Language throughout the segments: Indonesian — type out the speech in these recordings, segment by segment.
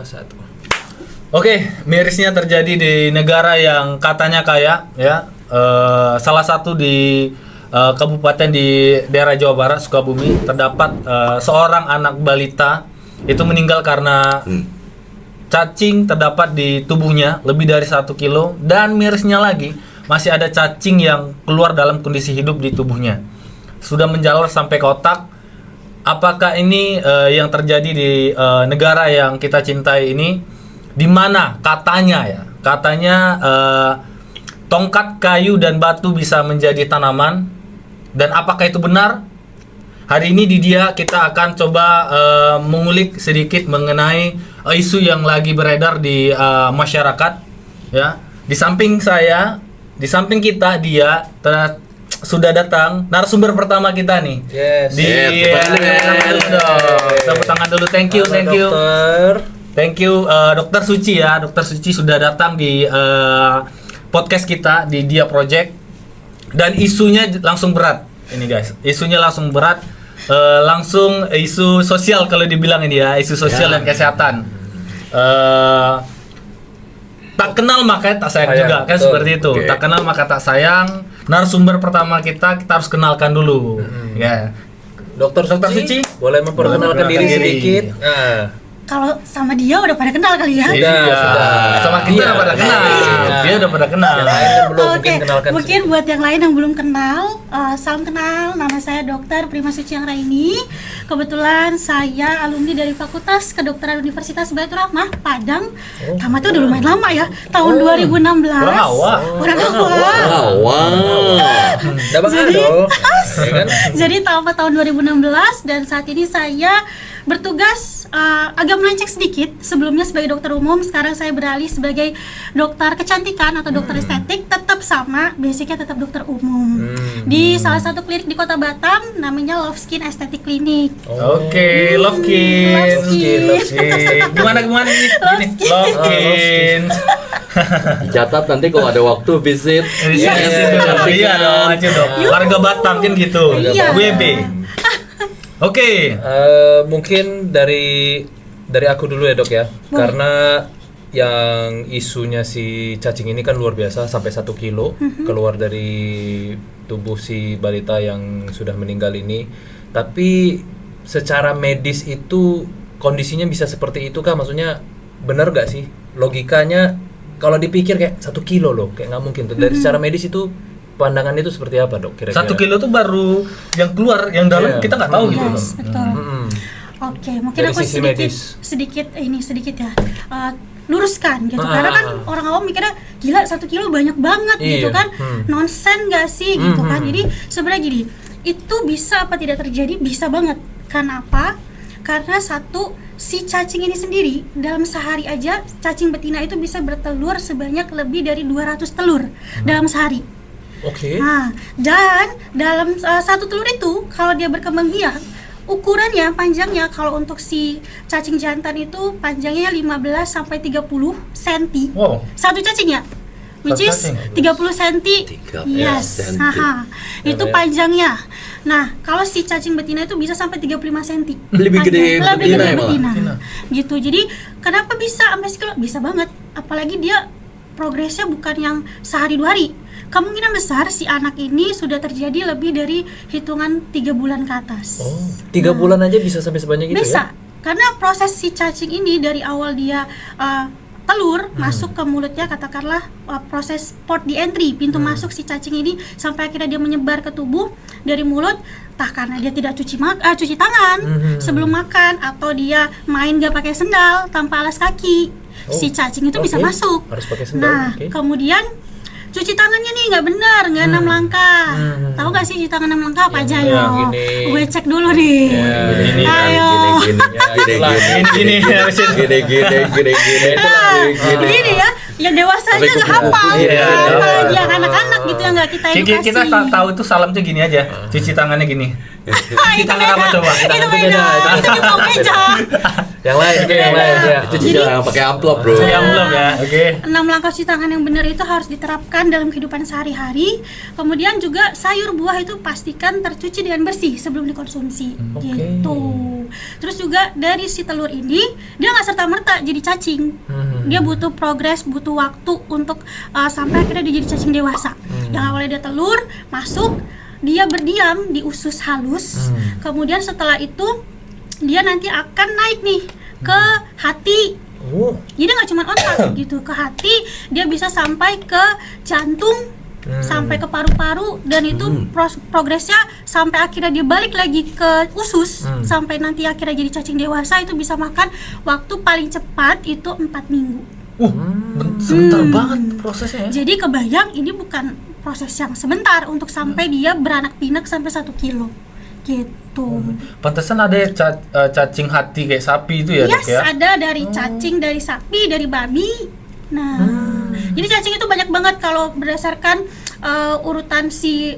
Satu. Oke, mirisnya terjadi di negara yang katanya kaya, ya. Salah satu di kabupaten di daerah Jawa Barat, Sukabumi, terdapat seorang anak balita itu meninggal karena cacing terdapat di tubuhnya lebih dari 1 kilo, dan mirisnya lagi masih ada cacing yang keluar dalam kondisi hidup di tubuhnya. Sudah menjalar sampai ke otak. Apakah ini yang terjadi di negara yang kita cintai ini, di mana katanya tongkat kayu dan batu bisa menjadi tanaman, dan apakah itu benar? Hari ini di Dia kita akan coba mengulik sedikit mengenai isu yang lagi beredar di masyarakat, ya. Di samping saya, di samping kita Dia sudah datang narasumber pertama kita nih. Yes. Tepuk tangan dulu. Thank you. Dokter. Thank you Dokter Suci ya. Dokter Suci sudah datang di podcast kita di Dia Project, dan isunya langsung berat. Ini guys, isunya langsung berat. Langsung isu sosial kalau dibilang ini ya, isu sosial dan kesehatan. Tak kenal maka tak sayang juga, kan seperti itu. Okay. Tak kenal maka tak sayang. Narasumber pertama kita harus kenalkan dulu. Ya. Dokter Suci, boleh memperkenalkan diri sedikit. Nah. Kalau sama dia udah pada kenal kali ya? Sudah. Sama kita udah pada kenal. Dia udah pada kenal. Yang lain yang belum mungkin buat yang lain yang belum kenal, salam kenal. Nama saya Dr. Prima Suci Anggraini. Kebetulan saya alumni dari Fakultas Kedokteran Universitas Baitur Rahmah Padang. Tamat tuh udah lumayan lama ya, tahun 2016. Orang awal. Jadi tamat tahun 2016, dan saat ini saya bertugas agak melenceng sedikit. Sebelumnya sebagai dokter umum, sekarang saya beralih sebagai dokter kecantikan atau dokter estetik. Tetap sama, basicnya tetap dokter umum di salah satu klinik di Kota Batam, namanya Love Skin Aesthetic Clinic. Oke, Love Skin. Gimana ini? Love Skin. Catat nanti kalau ada waktu visit. Iya dong, aja dong. Warga Batam kan gitu. WB. Oke. Mungkin dari aku dulu ya, Dok ya. Karena yang isunya si cacing ini kan luar biasa, sampai 1 kilo keluar dari tubuh si balita yang sudah meninggal ini. Tapi secara medis itu kondisinya bisa seperti itu kah? Maksudnya benar gak sih? Logikanya kalau dipikir kayak 1 kilo loh, kayak nggak mungkin. Dari secara medis itu pandangan itu seperti apa, Dok? Kira-kira 1 kilo tuh baru yang keluar, yang dalam kita nggak tahu gitu. Yes, betul. Oke, mungkin dari aku sedikit ya. Luruskan gitu, karena kan orang awam mikirnya gila 1 kilo banyak banget gitu kan, nonsen gak sih gitu kan. Jadi sebenarnya gini, itu bisa apa tidak terjadi? Bisa banget. Kenapa? Karena si cacing ini sendiri dalam sehari aja, cacing betina itu bisa bertelur sebanyak lebih dari 200 telur dalam sehari. Oke. Nah, dan dalam satu telur itu kalau dia berkembang biak, ukurannya, panjangnya kalau untuk si cacing jantan itu panjangnya 15 sampai 30 cm. Wow. Satu cacing ya. Which is 30 cm. Yes. Itu panjangnya. Nah, kalau si cacing betina itu bisa sampai 35 cm. Lebih gede betina. Gitu. Jadi, kenapa bisa sampai sekilo? Bisa banget. Apalagi dia progresnya bukan yang sehari 2 hari. Kemungkinan besar si anak ini sudah terjadi lebih dari hitungan 3 bulan ke atas. 3 bulan aja bisa sampai sebanyak itu ya? Bisa, karena proses si cacing ini dari awal dia telur masuk ke mulutnya, katakanlah proses port di entry, pintu masuk si cacing ini, sampai akhirnya dia menyebar ke tubuh dari mulut. Entah karena dia tidak cuci tangan sebelum makan, atau dia main gak pakai sendal tanpa alas kaki, si cacing itu bisa masuk. Harus pakai sendal. Nah, kemudian cuci tangannya nih nggak benar, nggak 6 langkah. Tahu nggak sih cuci tangan 6 langkah apa aja ya? Gue cek dulu nih. Ayo. Gini ya. Ya dewasa aja Tapi nggak kupu-kupu, hafal, iya, apalagi iya. yang anak-anak gitu yang nggak kita edukasi. Kita tahu itu salam tuh gini aja, cuci tangannya gini. Itu tangan apa beda. coba? Itu Tangan itu beda. beda. Itu di bawah meja. Yang lain itu yang lain ya. Itu cuci tangan pakai amplop, bro. Cuci amplop ya, oke. 6 langkah cuci tangan yang benar itu harus diterapkan dalam kehidupan sehari-hari. Kemudian juga sayur buah itu pastikan tercuci dengan bersih sebelum dikonsumsi. Oke. Gitu. Terus juga dari si telur ini dia nggak serta-merta jadi cacing. Dia butuh progres, butuh waktu untuk sampai akhirnya dia jadi cacing dewasa. Yang awalnya dia telur masuk, dia berdiam di usus halus. Kemudian setelah itu dia nanti akan naik nih ke hati. Oh. Jadi nggak cuma otak gitu, ke hati, dia bisa sampai ke jantung, sampai ke paru-paru, dan itu progresnya sampai akhirnya dia balik lagi ke usus, sampai nanti akhirnya jadi cacing dewasa itu bisa makan waktu paling cepat itu 4 minggu. Sebentar banget prosesnya ya. Jadi kebayang ini bukan proses yang sebentar untuk sampai dia beranak pinak sampai 1 kilo gitu. Pantesan ada cacing hati kayak sapi itu ya, Dok Yes, ya. ada dari cacing, dari sapi, dari babi. Nah, jadi cacing itu banyak banget kalau berdasarkan urutan si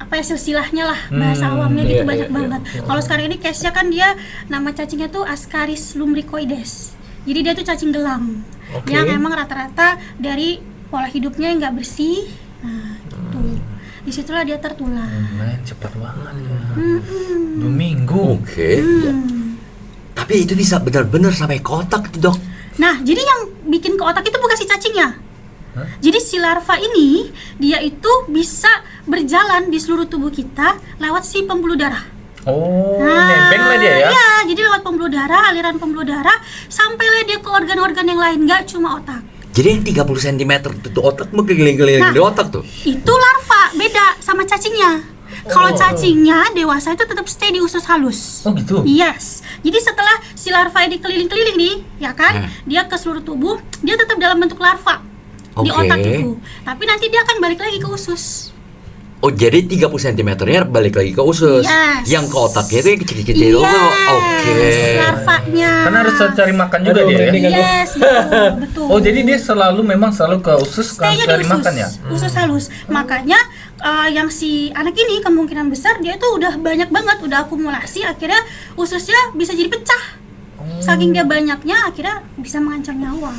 apa ya silsilahnya lah, bahasa awamnya gitu Iya, banyak iya, banget. Kalau sekarang ini case-nya kan dia nama cacingnya tuh Ascaris lumbricoides. Jadi dia tuh cacing gelang Oke. yang emang rata-rata dari pola hidupnya yang nggak bersih. Nah, gitu. Disitulah dia tertular. Men, cepat banget ya. 2 minggu. Oke. Tapi itu bisa benar-benar sampai kotak tuh, Dok. Nah, jadi yang bikin ke otak itu bukan si cacingnya. Jadi si larva ini dia itu bisa berjalan di seluruh tubuh kita lewat si pembuluh darah. Oh, nebeng lah dia ya. Iya, jadi lewat pembuluh darah, aliran pembuluh darah sampailah dia ke organ-organ yang lain, nggak cuma otak. Jadi yang 30 cm itu otak mau keliling-keliling Nah. di otak tuh. Itu larva, beda sama cacingnya. Kalau cacingnya dewasa itu tetap stay di usus halus. Oh gitu. Yes. Jadi setelah si larva ini keliling-keliling nih, ya kan? Dia ke seluruh tubuh, dia tetap dalam bentuk larva di Oke. otak itu. Tapi nanti dia akan balik lagi ke usus. Oh, jadi 30 cm-nya balik lagi ke usus. Yes. Yang ke otaknya itu yang kecil-kecil. Oke. Larvanya. Karena harus cari makan juga Aduh, dia ya. merinding. Yes, betul, betul. Oh, jadi dia memang selalu ke usus kan Stay-nya cari di usus, makan ya. usus halus. Makanya yang si anak ini kemungkinan besar dia tuh udah banyak banget, udah akumulasi, akhirnya ususnya bisa jadi pecah. Saking dia banyaknya, akhirnya bisa mengancam nyawa.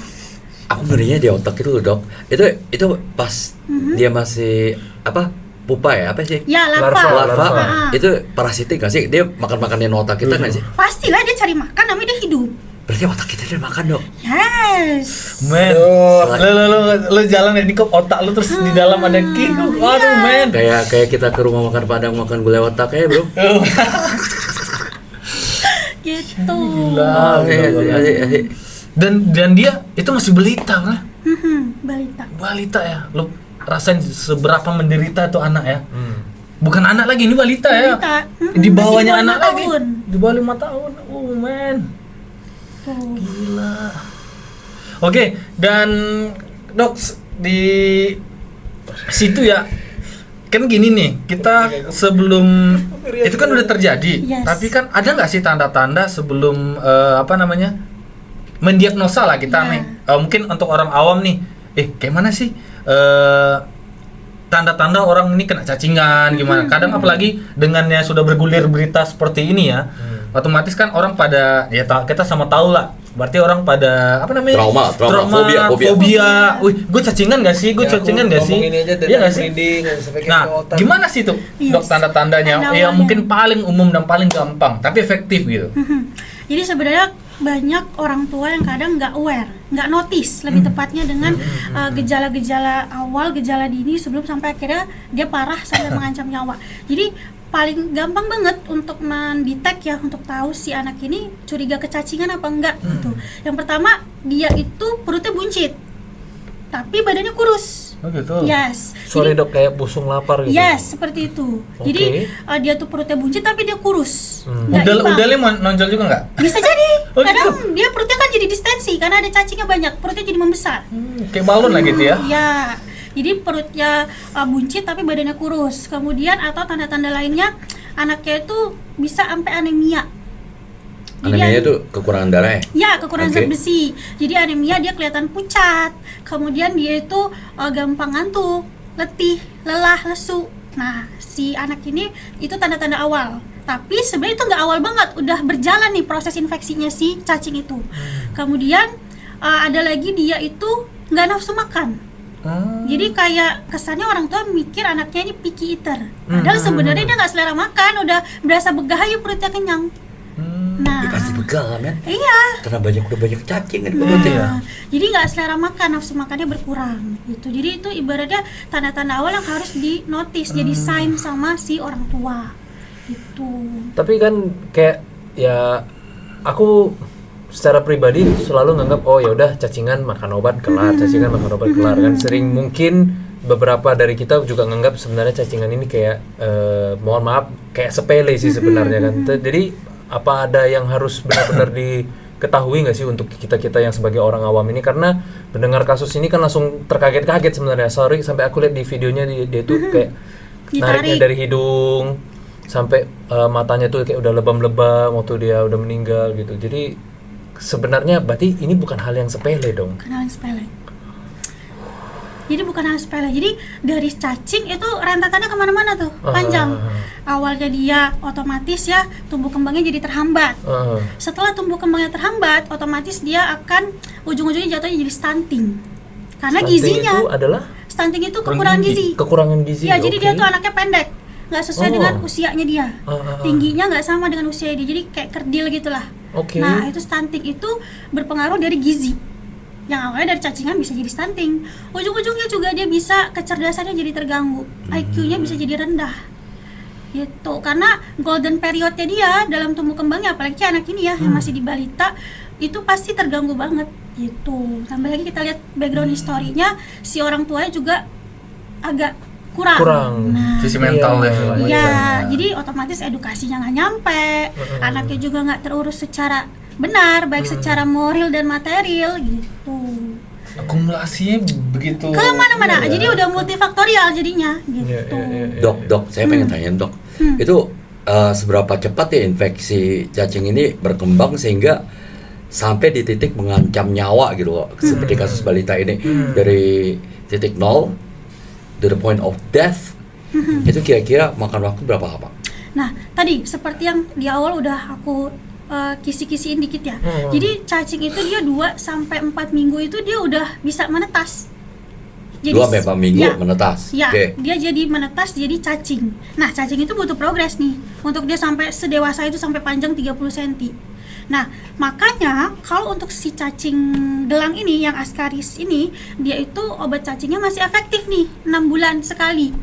Aku ngerinya di otak itu loh, Dok. Itu pas dia masih apa? Pupa ya? Apa sih? Ya, larva. Larva. Ah. Itu parasitik nggak sih? Dia makan-makanin otak kita nggak sih? Pastilah dia cari makan, namanya dia hidup. Berarti otak kita dia makan, Dok. Yes. Men, lo jalan ini ke otak lu terus di dalam ada kikuk. Aduh, men. Kayak kita ke rumah makan Padang makan gulai otak ya, Bro. Gitu. Gila. Dan dia itu masih balita, kan? Balita. Balita ya. Lo rasain seberapa menderita tuh anak ya. Bukan anak lagi, ini balita ya. Balita. Di Masih bawahnya di bawah anak 5 lagi. tahun. Di bawah 5 tahun. Oh, men. Tuh. Gila. Oke, dan Dok di situ ya. Kan gini nih, kita sebelum itu kan udah terjadi. Yes. Tapi kan ada nggak sih tanda-tanda sebelum mendiagnosa lah kita Ya. nih. Mungkin untuk orang awam nih, kayak mana sih tanda-tanda orang ini kena cacingan gimana? Kadang apalagi dengannya sudah bergulir berita seperti ini ya, otomatis kan orang pada ya kita sama tahu lah. Berarti orang pada apa namanya? Trauma, fobia. Wih, gue cacingan gak sih? Gue cacingan gak sih? Ngomong ini aja Iya gak sih? Nah, gimana sih tuh Dok Yes. tanda-tandanya? Tanda Ya awalnya. mungkin paling umum dan paling gampang, tapi efektif gitu. Jadi sebenarnya banyak orang tua yang kadang nggak aware, nggak notice lebih tepatnya dengan gejala-gejala awal, gejala dini sebelum sampai akhirnya dia parah sampai mengancam nyawa. Jadi paling gampang banget untuk mendetek ya, untuk tahu si anak ini curiga kecacingan apa enggak gitu. Yang pertama, dia itu perutnya buncit, tapi badannya kurus. Oh gitu. Yes. Sorry, Jadi- Dok, kayak busung lapar gitu. Yes, seperti itu. Oke. Jadi dia tuh perutnya buncit tapi dia kurus. Nggak imbang. Udalnya mau nonjol juga nggak? Bisa jadi. Oh, Kadang gitu? dia perutnya kan jadi distensi karena ada cacingnya banyak, perutnya jadi membesar. Kayak balon lah gitu ya. Ya. Jadi perutnya buncit tapi badannya kurus. Kemudian atau tanda-tanda lainnya anaknya itu bisa sampai anemia. Jadi Anemia itu kekurangan darah ya? ya, kekurangan Oke. zat besi. Jadi anemia dia kelihatan pucat. Kemudian dia itu gampang ngantuk, letih, lelah, lesu. Nah, si anak ini itu tanda-tanda awal. Tapi sebenarnya itu nggak awal banget, udah berjalan nih proses infeksinya si cacing itu. Kemudian ada lagi dia itu nggak nafsu makan. Jadi kayak kesannya orang tua mikir anaknya ini picky eater. Padahal sebenarnya dia nggak selera makan, udah berasa begah aja perutnya kenyang. Nah, Ya, pasti begal men. iya. Karena udah banyak cacing kan. Nah, jadi nggak selera makan, nafsu makannya berkurang gitu. Jadi itu ibaratnya tanda-tanda awal yang harus di notice, jadi sign sama si orang tua gitu. Tapi kan kayak ya aku secara pribadi selalu nganggap oh ya udah cacingan makan obat kelar, cacingan makan obat kelar kan. Sering mungkin beberapa dari kita juga nganggap sebenarnya cacingan ini kayak mohon maaf kayak sepele sih sebenarnya kan. Jadi apa ada yang harus benar-benar diketahui nggak sih untuk kita yang sebagai orang awam ini, karena mendengar kasus ini kan langsung terkaget-kaget sebenarnya. Sorry sampai aku lihat di videonya dia tuh kayak nariknya dari hidung sampai matanya tuh kayak udah lebam-lebam waktu dia udah meninggal gitu. Jadi sebenarnya berarti ini bukan hal yang sepele dong. Bukan hal yang sepele. Jadi bukan hal sepele. Jadi dari cacing itu rentakannya kemana-mana tuh, panjang. Awalnya dia otomatis ya tumbuh kembangnya jadi terhambat. Setelah tumbuh kembangnya terhambat, otomatis dia akan ujung-ujungnya jatuhnya jadi stunting. Karena Stunting gizinya. itu adalah Stunting itu kekurangan gizi. kekurangan gizi. Ya, jadi oke. dia tuh anaknya pendek, nggak sesuai dengan usianya dia. Tingginya nggak sama dengan usia dia, jadi kayak kerdil gitulah. Oke. Nah, itu stunting itu berpengaruh dari gizi. Yang awalnya dari cacingan bisa jadi stunting. Ujung-ujungnya juga dia bisa kecerdasannya jadi terganggu, IQ-nya bisa jadi rendah. Gitu. Karena golden periodnya dia dalam tumbuh kembangnya, apalagi anak ini ya yang masih di balita, itu pasti terganggu banget gitu. Tambah lagi kita lihat background historinya, si orang tuanya juga agak kurang. Nah, Sisi mental Iya. ya. istilahnya. ya, jadi otomatis edukasinya nggak nyampe, anaknya juga nggak terurus secara benar, baik secara moral dan material gitu. Akumulasinya begitu. Kemana-mana, Iya. jadi udah multifaktorial jadinya gitu. Dok, saya pengen tanya dok, itu seberapa cepat ya infeksi cacing ini berkembang sehingga sampai di titik mengancam nyawa gitu loh, seperti kasus balita ini dari titik 0 to the point of death, itu kira-kira makan waktu berapa lama? Nah, tadi seperti yang di awal udah aku kisi-kisiin dikit ya. Jadi cacing itu dia 2 sampai 4 minggu itu dia udah bisa menetas. 2 sampai 4 minggu ya, menetas. Ya, Oke. dia jadi menetas jadi cacing. Nah, cacing itu butuh progres nih untuk dia sampai sedewasa itu sampai panjang 30 cm. Nah, makanya kalau untuk si cacing gelang ini yang Ascaris ini, dia itu obat cacingnya masih efektif nih 6 bulan sekali.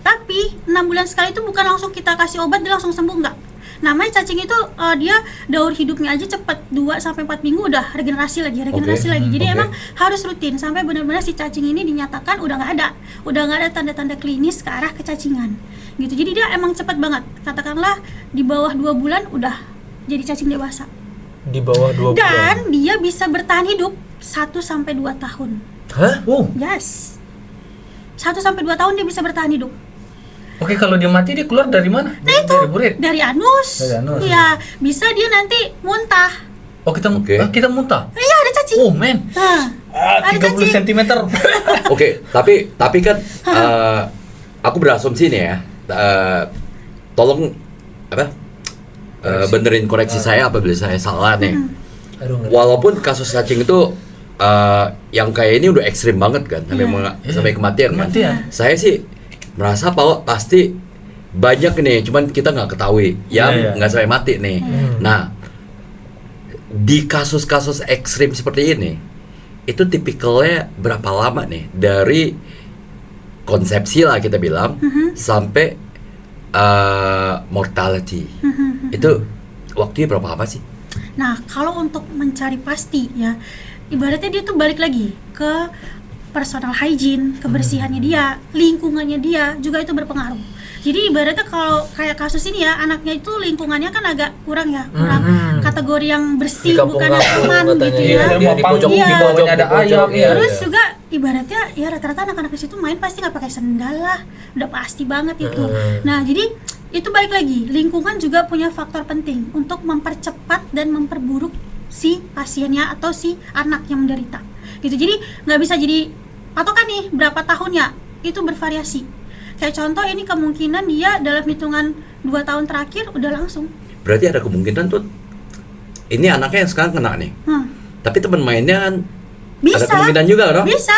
Tapi 6 bulan sekali itu bukan langsung kita kasih obat dia langsung sembuh, enggak. Namanya cacing itu dia daur hidupnya aja cepet, 2 sampai 4 minggu udah regenerasi lagi. Jadi emang harus rutin sampai benar-benar si cacing ini dinyatakan udah nggak ada tanda-tanda klinis ke arah kecacingan. Gitu. Jadi dia emang cepet banget. Katakanlah di bawah 2 bulan udah jadi cacing dewasa. Di bawah 2 bulan. Dan dia bisa bertahan hidup 1 sampai 2 tahun. Hah? Yes. 1 sampai 2 tahun dia bisa bertahan hidup. Oke, kalau dia mati dia keluar dari mana? Nah itu Dari burit. dari anus. Dari anus. Iya, bisa dia nanti muntah. Oh, kita muntah. Iya, ada cacing. Oh, men. Nah, ada 30 cacing. cm. Oke, tapi kan aku berasumsi nih ya, tolong apa benerin koreksi saya apabila saya salah nih. Aduh, Walaupun kasus cacing itu yang kayak ini udah ekstrim banget kan, sampai kematian kan. Kematian. Saya sih merasa bahwa pasti banyak nih, cuman kita nggak ketahui yang Iya. nggak sampai mati nih. Nah, di kasus-kasus ekstrim seperti ini, itu tipikalnya berapa lama nih dari konsepsi lah kita bilang sampai mortality? Itu waktunya berapa lama sih? Nah, kalau untuk mencari pasti ya, ibaratnya dia tuh balik lagi ke personal hygiene, kebersihannya dia, lingkungannya dia juga itu berpengaruh. Jadi ibaratnya kalau kayak kasus ini ya, anaknya itu lingkungannya kan agak kurang ya, kurang kategori yang bersih, Di kampung-kampung bukan aman katanya gitu ya. ya. Dia di pojok, Iya. di pojok, Ada di pojok, ayam, iya, Terus iya. juga ibaratnya ya rata-rata anak-anak di situ main pasti nggak pakai sendal lah, udah pasti banget itu. Nah, jadi itu balik lagi, lingkungan juga punya faktor penting untuk mempercepat dan memperburuk si pasiennya atau si anak yang menderita gitu. Jadi nggak bisa jadi patokan nih berapa tahunnya, itu bervariasi. Kayak contoh ini kemungkinan dia dalam hitungan 2 tahun terakhir udah langsung. Berarti ada kemungkinan tuh ini anaknya yang sekarang kena nih. Tapi teman mainnya kan Bisa. ada kemungkinan juga dong? Bisa.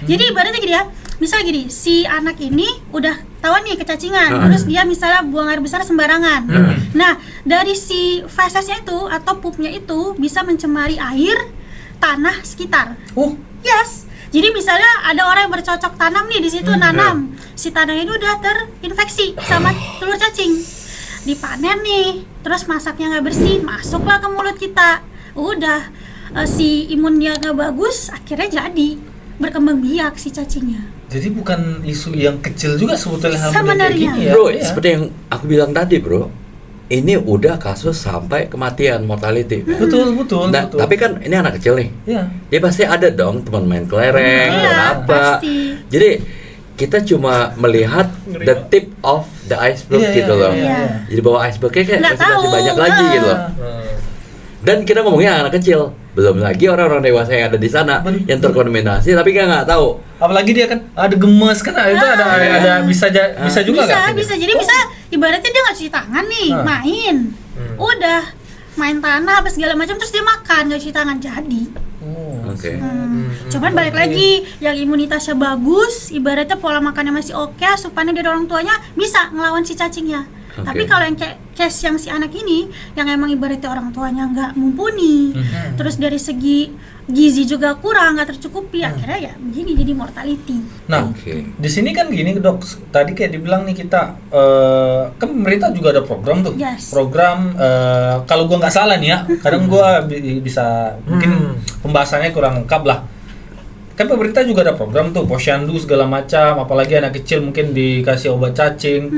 Jadi ibaratnya gini ya, misalnya gini, si anak ini udah tahu nih kecacingan, terus dia misalnya buang air besar sembarangan. Nah, dari si fesesnya itu atau pupnya itu bisa mencemari air, tanah sekitar. Yes. Jadi misalnya ada orang yang bercocok tanam nih di situ nanam, si tanah ini udah terinfeksi sama telur cacing. Dipanen nih, terus masaknya nggak bersih, masuklah ke mulut kita. Udah si imunnya nggak bagus, akhirnya jadi berkembang biak si cacingnya. Jadi bukan isu yang kecil juga sebetulnya hal Sebenarnya. kayak gini ya. Bro, Iya. seperti yang aku bilang tadi, bro. Ini udah kasus sampai kematian, mortality. Betul. Tapi kan ini anak kecil nih. Iya. Dia pasti ada dong teman main kelereng, Iya, dan apa. pasti. Jadi kita cuma melihat the tip of the iceberg Iya, gitu iya, loh. iya. Jadi bawah icebergnya kayak Nggak masih tahu. banyak lagi gitu loh. Dan kita ngomongnya anak kecil, belum lagi orang-orang dewasa yang ada di sana yang terkontaminasi tapi kan nggak tahu. Apalagi dia kan ada gemes kan, itu ada bisa juga kan? Bisa. Jadi bisa ibaratnya dia nggak cuci tangan nih, main. Udah main tanah apa segala macam terus dia makan nggak cuci tangan jadi. Oke. Cuman balik lagi yang imunitasnya bagus, ibaratnya pola makannya masih oke, asupannya dari orang tuanya bisa ngelawan si cacingnya. Tapi kalau yang kayak case yang si anak ini yang emang ibaratnya orang tuanya nggak mumpuni, terus dari segi gizi juga kurang, nggak tercukupi, akhirnya ya begini jadi mortality. Nah, di sini kan gini dok, tadi kayak dibilang nih kita kan pemerintah juga ada program tuh, Yes. program kalau gua nggak salah nih ya, kadang gua bisa mungkin pembahasannya kurang lengkap lah. Kan pemerintah juga ada program tuh, posyandu segala macam, apalagi anak kecil mungkin dikasih obat cacing.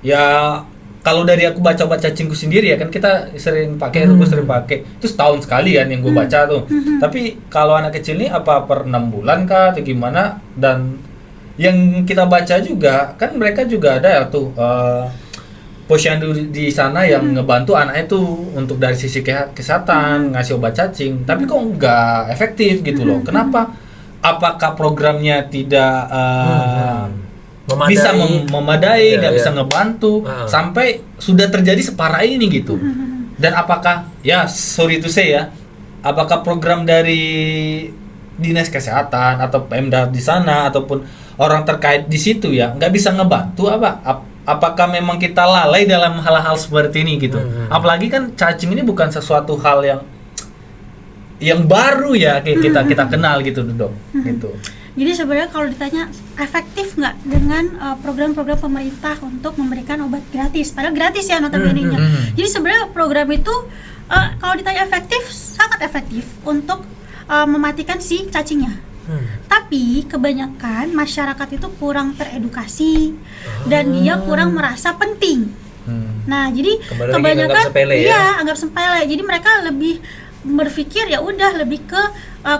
Ya kalau dari aku baca obat cacingku sendiri ya kan kita sering pakai, aku sering pakai. Itu setahun sekali kan yang gue baca tuh. Tapi kalau anak kecil ini apa per 6 bulan kah atau gimana? Dan yang kita baca juga kan mereka juga ada ya tuh posyandu di sana yang ngebantu anaknya tuh untuk dari sisi kesehatan, ngasih obat cacing. Tapi kok nggak efektif gitu loh. Kenapa? Apakah programnya tidak bisa memadai, nggak bisa ngebantu sampai sudah terjadi separah ini gitu. Dan apakah ya sorry to say ya, apakah program dari dinas kesehatan atau Pemda di sana ataupun orang terkait di situ ya nggak bisa ngebantu apakah memang kita lalai dalam hal-hal seperti ini gitu. Apalagi kan cacing ini bukan sesuatu hal yang baru ya kayak kita kenal gitu dok gitu. Jadi sebenarnya kalau ditanya efektif nggak dengan program-program pemerintah untuk memberikan obat gratis, padahal gratis ya notabene-nya. Jadi sebenarnya program itu kalau ditanya efektif, sangat efektif untuk mematikan si cacingnya. Tapi kebanyakan masyarakat itu kurang teredukasi dan dia kurang merasa penting. Nah jadi kebanyakan anggap sepele. Jadi mereka lebih berpikir ya udah lebih ke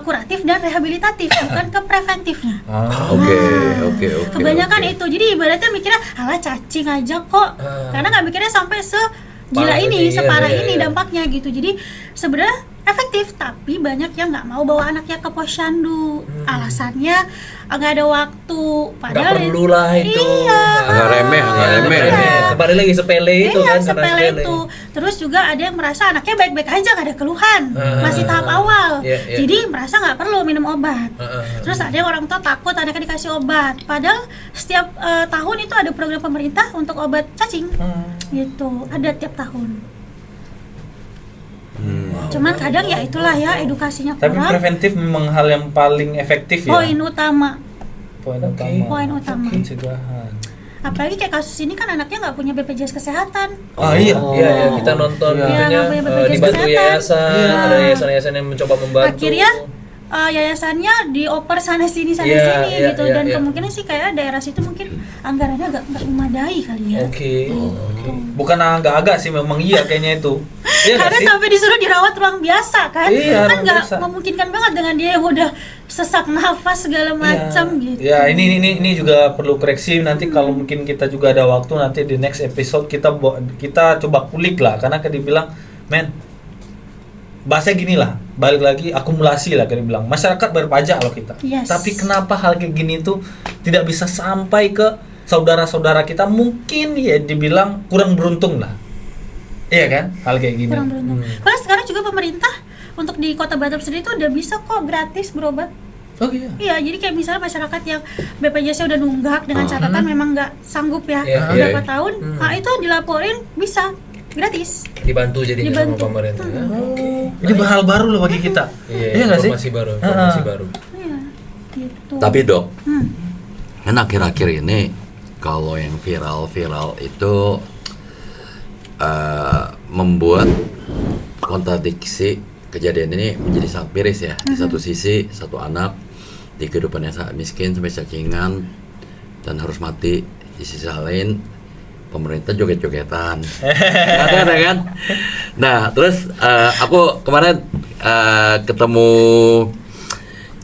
kuratif dan rehabilitatif bukan ke preventifnya. Oke. Kebanyakan itu. Jadi ibaratnya mikirnya alah cacing aja kok. Karena nggak mikirnya sampai gila ini, separah ini dampaknya gitu. Jadi sebenarnya efektif, tapi banyak yang nggak mau bawa anaknya ke posyandu. Alasannya nggak ada waktu. Padahal nggak perlu lah itu. Iya. Agak remeh. Kembali lagi sepele itu kan, karena sepele itu. Terus juga ada yang merasa anaknya baik-baik aja, nggak ada keluhan, masih tahap awal. Jadi merasa nggak perlu minum obat. Terus ada yang orang tua takut anaknya dikasih obat. Padahal setiap tahun itu ada program pemerintah untuk obat cacing. Gitu, ada tiap tahun. Cuman kadang ya itulah ya edukasinya kurang. Tapi preventif memang hal yang paling efektif ya. Poin utama. Poin utama. Pencegahan. Apalagi kayak kasus ini kan anaknya nggak punya BPJS kesehatan. Iya, kita nonton itunya dibantu yayasan, ada yayasan-yayasan yang mencoba membantu. Akhirnya yayasannya dioper sana sini gitu dan kemungkinan sih kayak daerah situ mungkin anggarannya nggak memadai kali ya. Bukan agak-agak sih memang iya kayaknya itu. Iya nggak Karena sih? sampai disuruh dirawat ruang biasa kan. Iya, Kan ruang nggak biasa. memungkinkan banget dengan dia yang udah sesak nafas segala macam gitu. Ya, ini juga perlu koreksi nanti kalau mungkin kita juga ada waktu nanti di next episode kita coba kulik lah karena kan dibilang men bahasa gini lah, balik lagi akumulasi lah kan dibilang masyarakat berpajak loh kita. Yes. Tapi kenapa hal kayak gini tuh tidak bisa sampai ke saudara-saudara kita, mungkin ya dibilang kurang beruntung lah. Iya kan? Hal kayak gini. Kurang beruntung. Padahal sekarang juga pemerintah untuk di Kota Batam sendiri tuh udah bisa kok gratis berobat. Oh iya. Iya, jadi kayak misalnya masyarakat yang BPJS udah nunggak dengan catatan memang nggak sanggup ya Iya, beberapa iya. tahun, nah itu dilaporin bisa gratis. Dibantu jadinya sama Dibantu. pemerintah. Ya, oke. Ini hal baru loh bagi kita. Iya, nggak sih? informasi baru, informasi baru. Iya, gitu. Tapi Dok, Hmm. kan akhir-akhir ini kalau yang viral-viral itu membuat kontradiksi kejadian ini menjadi sangat miris ya. Di satu sisi, satu anak di kehidupan yang sangat miskin sampai cacingan dan harus mati. Di sisi lain, pemerintah joget-jogetan. Ada kan? Nah, terus aku kemarin ketemu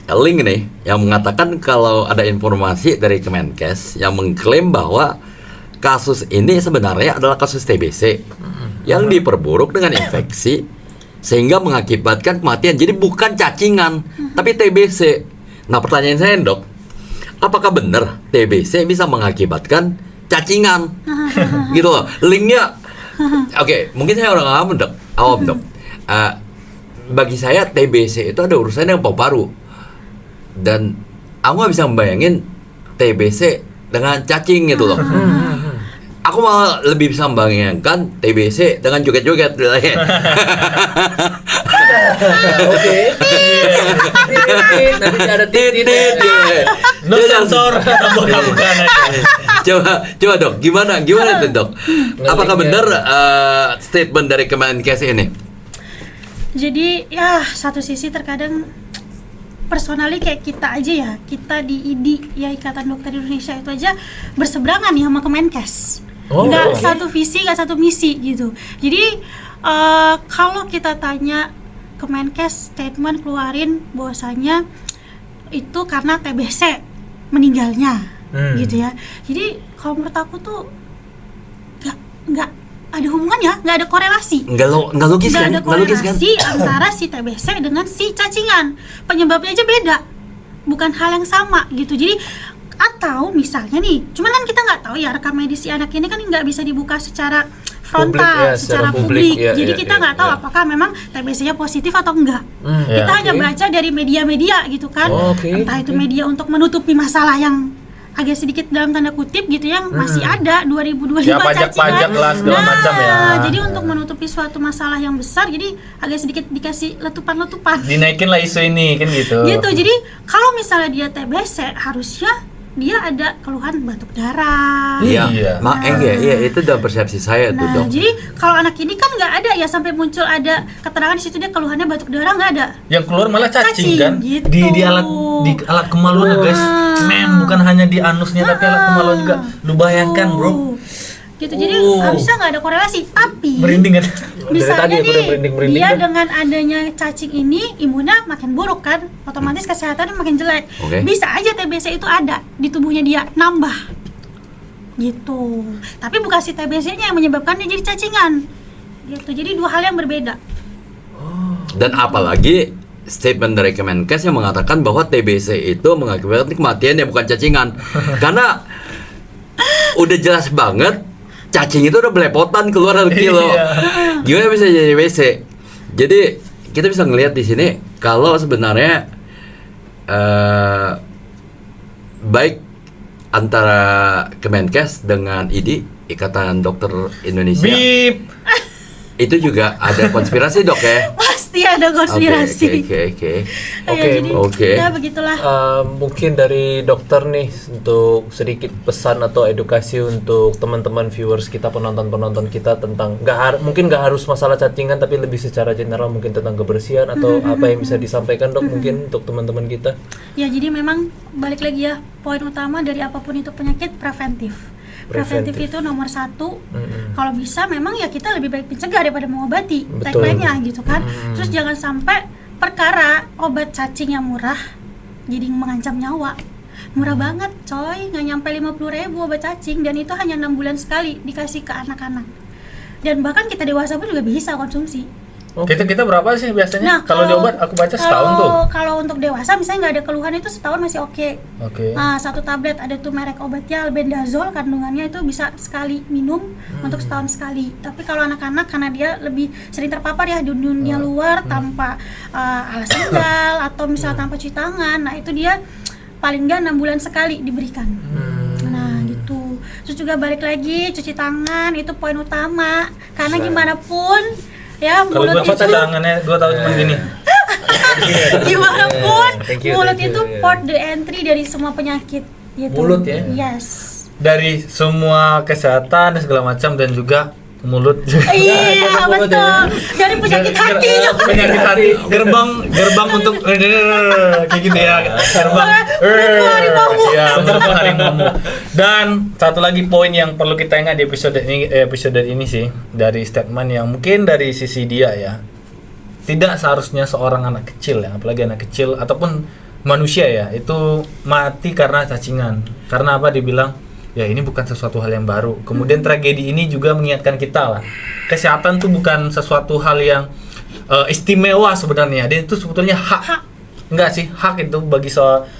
link nih yang mengatakan kalau ada informasi dari Kemenkes yang mengklaim bahwa kasus ini sebenarnya adalah kasus TBC yang diperburuk dengan infeksi sehingga mengakibatkan kematian. Jadi bukan cacingan, tapi TBC. Nah, pertanyaan saya, Dok, apakah benar TBC bisa mengakibatkan cacingan? Gitu loh. Linknya, oke, mungkin saya orang awam, Dok. Bagi saya TBC itu ada urusannya dengan paru-paru. Dan aku nggak bisa membayangin TBC dengan cacing gitu loh. Aku malah lebih bisa membayangkan TBC dengan joget-joget. Oke. Titit, nanti ada titit. No sensor, bukan Coba Dok, gimana tuh Dok? Apakah benar statement dari Kemenkes ini? Jadi ya satu sisi terkadang personally kayak kita aja ya, kita di IDI ya Ikatan Dokter Indonesia itu aja berseberangan nih sama Kemenkes. Nggak satu visi, nggak satu misi gitu. Jadi kalau kita tanya Kemenkes statement keluarin bahwasanya itu karena TBC meninggalnya gitu ya. Jadi kalau menurut aku tuh nggak ada hubungannya, nggak ada korelasi. Nggak logis Nggak kan? ada Nggak logis kan? korelasi antara si TBC dengan si cacingan. Penyebabnya aja beda, bukan hal yang sama gitu. Jadi atau misalnya nih, cuman kan kita nggak tahu ya rekam medis si anak ini kan nggak bisa dibuka secara frontal, Publik, ya, secara secara publik, publik. ya, Jadi ya, kita ya, nggak tahu ya. apakah memang TBC-nya positif atau enggak. Ya, Kita hanya oke. baca dari media-media gitu kan. Oh, oke. Entah itu media untuk menutupi masalah yang agak sedikit dalam tanda kutip gitu yang masih ada 2025 Ya, pajak-pajak lah, segala macam ya. Jadi untuk menutupi suatu masalah yang besar jadi agak sedikit dikasih letupan-letupan. Dinaikin lah isu ini kan gitu. Gitu. Jadi kalau misalnya dia TBC harusnya dia ada keluhan batuk darah. Iya. Iya, itu dalam persepsi saya tuh Nah, Dok. jadi kalau anak ini kan nggak ada ya sampai muncul ada keterangan di situ dia keluhannya batuk darah, nggak ada. Yang keluar malah cacing Cacing, kan? gitu. Di alat kemaluan guys. Men, bukan hanya di anusnya tapi alat kemaluan juga. Lu bayangkan, Bro. Gitu. Jadi Oh. harusnya nggak ada korelasi. Tapi Merinding kan? misalnya Dari tadi aku udah nih merinding-merinding dia kan. dengan adanya cacing ini imunnya makin buruk kan, otomatis kesehatannya makin jelek. Oke. Bisa aja TBC itu ada di tubuhnya dia, nambah gitu. Tapi bukan si TBC-nya yang menyebabkan dia jadi cacingan gitu. Jadi dua hal yang berbeda. Dan apalagi statement dari Kemenkes yang mengatakan bahwa TBC itu mengakibatkan kematian ya bukan cacingan. Karena udah jelas banget cacing itu udah belepotan keluar 1 kilo. Iya. Gimana bisa jadi TBC? Jadi kita bisa ngelihat di sini kalau sebenarnya baik antara Kemenkes dengan IDI Ikatan Dokter Indonesia Bip. itu juga ada konspirasi Dok ya. Pasti ada konspirasi. Oke. Ya, jadi oke. ya begitulah. Mungkin dari dokter nih untuk sedikit pesan atau edukasi untuk teman-teman viewers kita, penonton-penonton kita tentang mungkin nggak harus masalah cacingan tapi lebih secara general mungkin tentang kebersihan atau apa yang bisa disampaikan Dok mungkin untuk teman-teman kita. Ya, jadi memang balik lagi ya, poin utama dari apapun itu penyakit preventif. Preventif itu nomor 1. Kalau bisa memang ya kita lebih baik mencegah daripada mengobati, Betul. tagline-nya gitu kan. Terus jangan sampai perkara obat cacing yang murah jadi mengancam nyawa. Murah banget coy, nggak nyampe 50.000 obat cacing, dan itu hanya 6 bulan sekali dikasih ke anak-anak. Dan bahkan kita dewasa pun juga bisa konsumsi. Kita berapa sih biasanya? Nah, kalau di obat aku baca setahun tuh. Kalau untuk dewasa misalnya nggak ada keluhan itu setahun masih oke. Oke. Nah, 1 tablet ada tuh merek obatnya albendazole, kandungannya itu bisa sekali minum untuk setahun sekali. Tapi kalau anak-anak karena dia lebih sering terpapar ya di dunia luar tanpa alas sandal atau misalnya tanpa cuci tangan, nah itu dia paling nggak 6 bulan sekali diberikan. Nah gitu. Terus juga balik lagi cuci tangan itu poin utama karena gimana pun ya Kalau mulut gue itu tangannya gue tahu cuma gini. gimana pun Thank you, mulut thank you, itu yeah. port the entry dari semua penyakit gitu. Mulut ya? Yes. Dari semua kesehatan dan segala macam, dan juga mulut. Iya mulut betul. ya. Dari penyakit hati juga. Penyakit hati, gerbang untuk kayak gitu ya. Gerbang. harimau. Ya, gerbang harimau. Dan satu lagi poin yang perlu kita ingat di episode ini sih, dari statement yang mungkin dari sisi dia ya. Tidak seharusnya seorang anak kecil ya, apalagi anak kecil ataupun manusia ya, itu mati karena cacingan. Karena apa dibilang? Ya ini bukan sesuatu hal yang baru. Kemudian tragedi ini juga mengingatkan kita lah, kesehatan tuh bukan sesuatu hal yang istimewa sebenarnya, dan itu sebetulnya hak. Enggak sih, hak itu bagi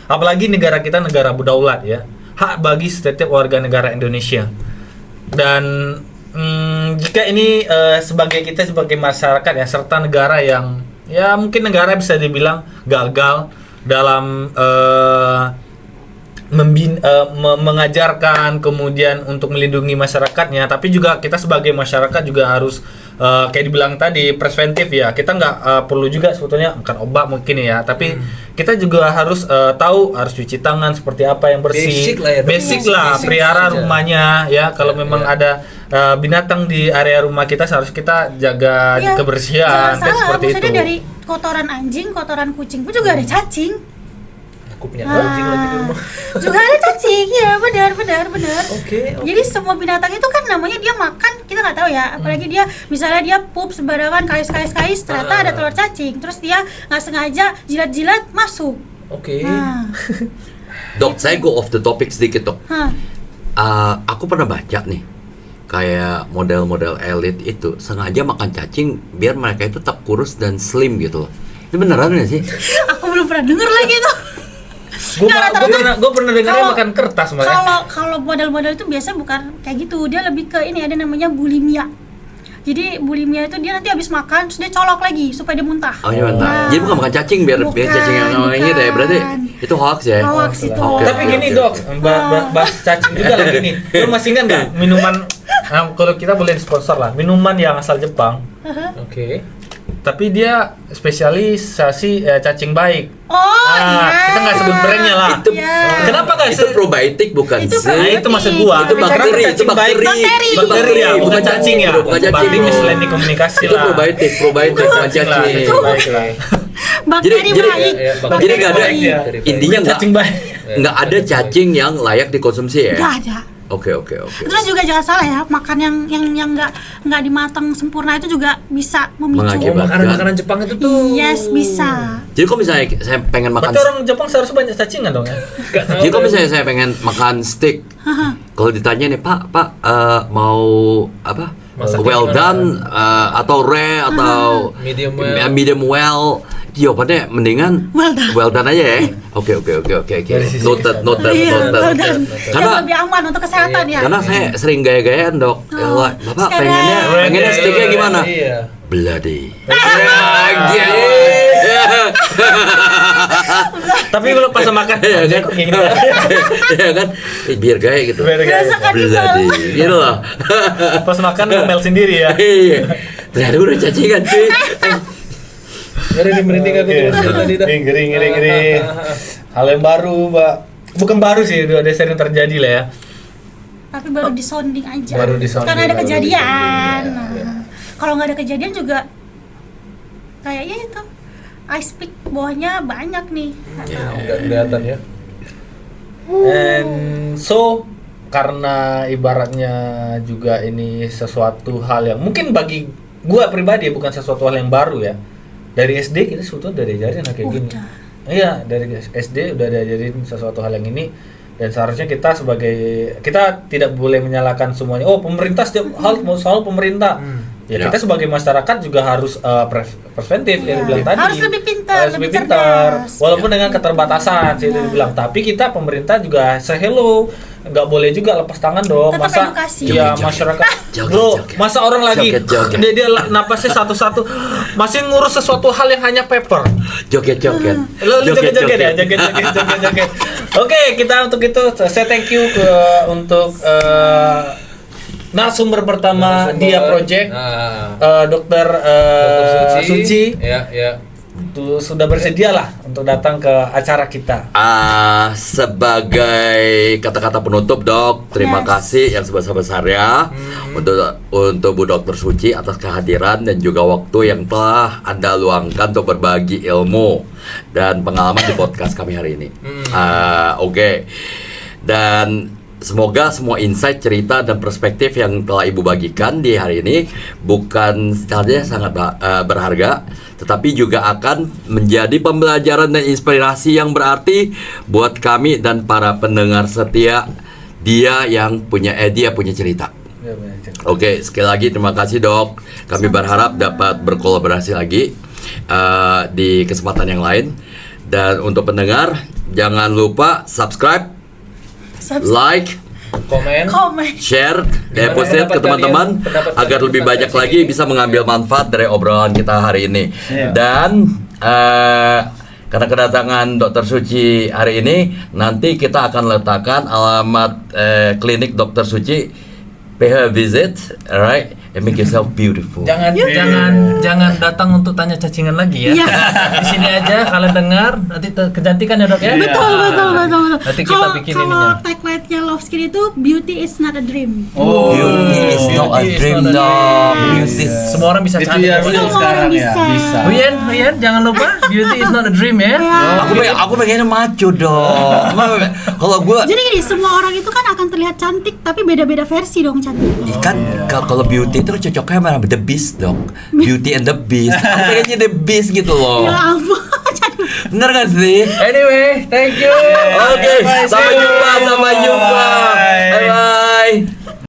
apalagi negara kita negara berdaulat ya, hak bagi setiap warga negara Indonesia. Dan jika ini sebagai masyarakat ya, serta negara yang ya mungkin negara bisa dibilang gagal dalam mengajarkan, kemudian untuk melindungi masyarakatnya, tapi juga kita sebagai masyarakat juga harus kayak dibilang tadi preventif ya. Kita nggak perlu juga sebetulnya makan obat mungkin ya, tapi kita juga harus tahu harus cuci tangan seperti apa yang bersih, Basic lah ya, basic basic lah, pelihara saja. rumahnya ya. Kalau memang ada binatang di area rumah kita, harus kita jaga Iya, kebersihan, jangan kan salah, seperti itu. maksudnya dari kotoran anjing, kotoran kucing pun juga ada cacing. Aku punya anjing lagi di rumah. Juga ada cacing, ya benar. Oke. Jadi semua binatang itu kan namanya dia makan, kita nggak tahu ya. Apalagi dia misalnya dia pup sembarangan, kais, ternyata ada telur cacing. Terus dia nggak sengaja jilat-jilat masuk. Oke. Nah, Dok, saya go off the topic sedikit dok. hah. Aku pernah baca nih, kayak model-model elit itu sengaja makan cacing biar mereka itu tetap kurus dan slim gitu loh. Itu beneran nggak sih? Aku belum pernah denger lagi tuh. Gue Nggak, rata-rata- pernah dengarnya Kalau- makan kertas makanya. Kalau model-model itu biasanya bukan kayak gitu, dia lebih ke ini ada namanya bulimia. Jadi bulimia itu dia nanti habis makan terus dia colok lagi supaya dia muntah. Oh iya mantap. Nah, Jadi bukan makan cacing biar cacing yang namanya ini deh. Berarti bukan. itu hoax ya? Hoax itu. Oke, Tapi oke, gini oke, dok, oke. bahas cacing juga lagi nih. Lu masih ingat nggak minuman? Kalau kita boleh sponsor lah, minuman yang asal Jepang, Oke. tapi dia spesialisasi cacing baik. Oh iya. Kita nggak sebut brandnya lah. Itu Iya. Kenapa nggak itu probiotik bukan Itu zinc. Nah, itu maksud gua. Itu Karena bakteri, cacing itu bakteri. baik. Bakteri. Bakteri ya, bukan cacing ya. Bukan cacing. Berarti bro. misleading komunikasi Itu lah. probiotik bukan Cacing lah, cacing. cacing baik lah. Bakteri Jadi- baik. ya, bakteri Jadi nggak ada baik ya. intinya Cacing baik. nggak ada cacing yang layak dikonsumsi ya. Nggak ada. Oke. Terus juga jangan salah ya, makan yang nggak dimatang sempurna itu juga bisa memicu. Mengakibatkan. Oh, makanan-makanan Jepang itu tuh. Yes, bisa. Jadi kalau misalnya saya pengen makan, Berarti orang Jepang seharusnya banyak cacingan dong ya. jadi kalau misalnya saya pengen makan steak, kalau ditanya nih Pak mau apa? Masaknya Well gimana? done atau rare atau Medium well. medium well, jawabannya mendingan Well done. aja ya. Oke. Dari sisi Noted. Iya, well done. Karena- Yang lebih aman untuk kesehatan ya. karena saya sering gaya-gayaan dok. Ya, Oh, Wah, Bapak sekarang. pengennya steaknya gimana? Iya. Bloody. Tapi kalau pas makan Iya kan? kok kayak gitu. Ya kan? Biar gaya gitu. Berasa kanibal. Bloody. Gitu loh. Pas makan ngomel sendiri ya. Iya. Ternyata udah cacingan cuy. Merinding aku Oke. tuh tadi dah. Ngeri. Hal yang baru, Mbak. Bukan baru sih, udah sering terjadi lah ya. Tapi baru disounding aja. Baru disounding, Karena ada baru kejadian. disounding, Nah, kalau nggak ada kejadian juga kayaknya itu ice pick bawahnya banyak nih. Ya, udah kelihatan ya. And so karena ibaratnya juga ini sesuatu hal yang mungkin bagi gua pribadi bukan sesuatu hal yang baru ya. Dari SD kita sebetulnya udah diajarin kayak gini. Iya, dari SD udah diajarin sesuatu hal yang ini, dan seharusnya kita tidak boleh menyalahkan semuanya. Oh, pemerintah setiap hal mau soal pemerintah. Ya, kita sebagai masyarakat juga harus preventif yang dibilang tadi. Harus lebih pintar, lebih pintar. Walaupun dengan keterbatasan sih itu dibilang, tapi kita pemerintah juga say hello. Nggak boleh juga lepas tangan dong. Tetap Masa edukasi. ya Joget, masyarakat joget, bro, joget. masa orang lagi Joget. dia napasnya satu-satu masih ngurus sesuatu hal yang hanya paper. Joget-joget. Lo joget-joget ya, joget-joget. Oke, kita untuk itu saya thank you untuk narasumber pertama Dia Project, Dokter Suci. Ya. Tuh, sudah bersedia lah untuk datang ke acara kita. Sebagai kata-kata penutup, Dok, terima kasih yang sebesar-besarnya untuk Bu Dokter Suci atas kehadiran dan juga waktu yang telah Anda luangkan untuk berbagi ilmu dan pengalaman di podcast kami hari ini. Oke. Dan semoga semua insight, cerita, dan perspektif yang telah Ibu bagikan di hari ini bukan saja sangat berharga, tetapi juga akan menjadi pembelajaran dan inspirasi yang berarti buat kami dan para pendengar setia Dia punya cerita. Oke, sekali lagi terima kasih, Dok. Kami berharap dapat berkolaborasi lagi di kesempatan yang lain. Dan untuk pendengar, jangan lupa subscribe, like, Komen. share, Gimana deposit ke pendapat teman-teman kalian? Pendapat agar kalian lebih tentang banyak cacing lagi ini? bisa mengambil manfaat dari obrolan kita hari ini. Dan karena kedatangan Dokter Suci hari ini, nanti kita akan letakkan alamat klinik Dokter Suci, pay her visit, alright, and make yourself beautiful. Jangan datang untuk tanya cacingan lagi ya. Di sini aja kalian dengar, nanti kecantikan ya, Dok ya. Betul. Nanti kita bikin Kalau ininya. tagline-nya Love Skin itu beauty is not a dream. Beauty is not a dream, Dok. Beauty. Semua orang bisa Itu cantik. ya Semua sekarang orang ya, bisa. bisa. Huyen, jangan lupa beauty is not a dream ya. Aku pengennya maco, Dok. Kalau gua Jadi gini, semua orang itu kan akan terlihat cantik, tapi beda-beda versi dong cantiknya. Ikan kalau beauty itu cocoknya sama The Beast, Dok. Beauty and the Beast. Aku pengennya The Beast gitu loh. Ya ampun. Bener gak sih? Anyway, thank you. Oke, sampai jumpa. Bye. Bye bye.